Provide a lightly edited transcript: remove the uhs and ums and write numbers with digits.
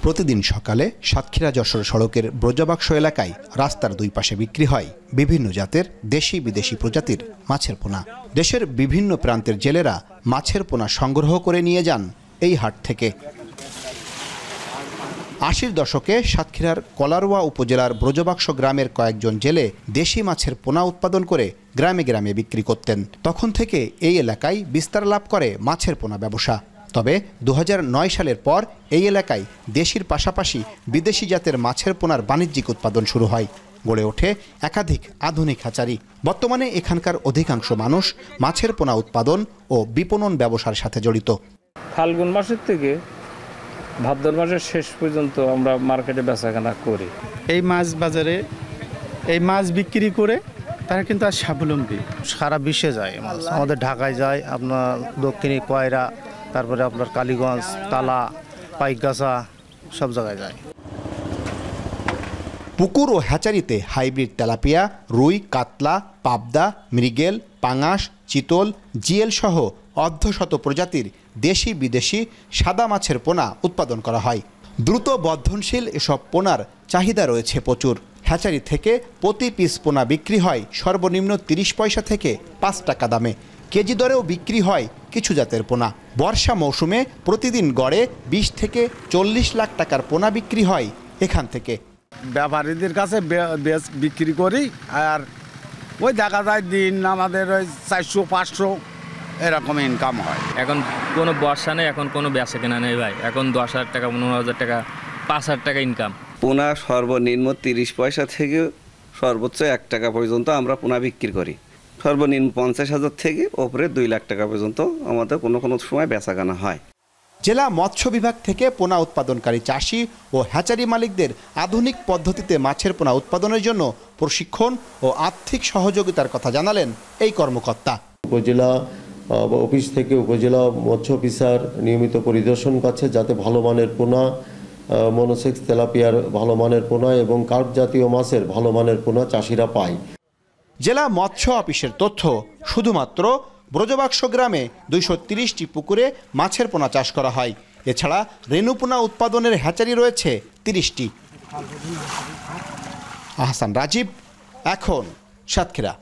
প্রতিদিন সকালে সাতক্ষীরা যশোর সড়কের ব্রজবাক্স এলাকায় রাস্তার দুই পাশে বিক্রি হয় বিভিন্ন জাতের দেশি বিদেশি প্রজাতির মাছের পোনা। দেশের বিভিন্ন প্রান্তের জেলেরা মাছের পোনা সংগ্রহ করে নিয়ে যান এই হাট থেকে। ৮০ দশকে সাতক্ষীরার কলারোয়া উপজেলার ব্রজবাক্স গ্রামের কয়েকজন জেলে দেশি মাছের পোনা উৎপাদন করে গ্রামে গ্রামে বিক্রি করতেন। তখন থেকে এই এলাকায় বিস্তার লাভ করে মাছের পোনা ব্যবসা। তবে ২০০৯ সালের পর এই এলাকায় দেশির পাশাপাশি বিদেশি জাতের মাছের পোনার বাণিজ্যিক উৎপাদন শুরু হয়। গড়ে ওঠে একাধিক আধুনিক হ্যাচারি। বর্তমানে এখানকার অধিকাংশ মানুষ মাছের পোনা উৎপাদন ও বিপণন ব্যবসার সাথে জড়িত। ফাল্গুন মাসের থেকে ভাদ্র মাসের শেষ পর্যন্ত আমরা মার্কেটে বেচাকেনা করি। এই মাছ বাজারে এই মাছ বিক্রি করে তারা কিন্তু আর স্বাবলম্বী। সারা বিশ্বে যায় মাছ, আমাদের ঢাকায় যায়, আপনার দক্ষিণে কয়রা, তারপরে আপনার কালীগঞ্জ, তালা, পাইকগাছা সব জায়গায় যায়। পুকুর ও হ্যাচারিতে হাইব্রিড তেলাপিয়া, রুই, কাতলা, পাবদা, মৃগেল, পাঙাশ, চিতল, জিয়েল সহ অর্ধশত প্রজাতির দেশি বিদেশি সাদা মাছের পোনা উৎপাদন করা হয়। দ্রুত বর্ধনশীল এসব পোনার চাহিদা রয়েছে প্রচুর। হ্যাচারি থেকে প্রতি পিস পোনা বিক্রি হয় সর্বনিম্ন ৩০ পয়সা থেকে ৫ টাকা দামে। কেজি দরেও বিক্রি হয় কিছু জাতের পোনা। বর্ষা মৌসুমে প্রতিদিন গড়ে ২০ থেকে ৪০ লাখ টাকার পোনা বিক্রি হয় এখান থেকে। ব্যাপারীদের কাছে বিক্রি করি, আর ওই দেখা যায় দিন আমাদের ওই ৪০০-৫০০ এরকম ইনকাম হয়। এখন কোনো বর্ষা নেই, এখন কোনো বেচা কেনা নেই ভাই। এখন ১০,০০০ টাকা, ১৫,০০০ টাকা, ৫,০০০ টাকা ইনকাম। পোনা সর্বনিম্ন ৩০ পয়সা থেকে সর্বোচ্চ ১ টাকা পর্যন্ত আমরা পোনা বিক্রি করি। সর্বনিম্ন ৫০,০০০ থেকে ওপরে ২ লাখ টাকা পর্যন্ত আমাদের কোনো সময় বেচাকেনা হয়। জেলা মৎস্য বিভাগ থেকে পোনা উৎপাদনকারী চাষি ও হ্যাচারি মালিকদের আধুনিক পদ্ধতিতে মাছের পোনা উৎপাদনের জন্য প্রশিক্ষণ ও আর্থিক সহযোগিতার কথা জানালেন এই কর্মকর্তা। উপজেলা অফিস থেকে উপজেলা মৎস্য অফিসার নিয়মিত পরিদর্শন করছে যাতে ভালো মানের পোনা, মনোসেক্স তেলাপিয়ার ভালো মানের পোনা এবং কার্প জাতীয় মাছের ভালো মানের পোনা চাষিরা পায়। জেলা মৎস্য অফিসের তথ্য, শুধুমাত্র ব্রজবাক্স গ্রামে ২৩০টি পুকুরে মাছের পোনা চাষ করা হয়। এছাড়া রেণুপোনা উৎপাদনের হ্যাচারি রয়েছে ৩০টি। আহসান রাজীব, এখন সাতক্ষীরা।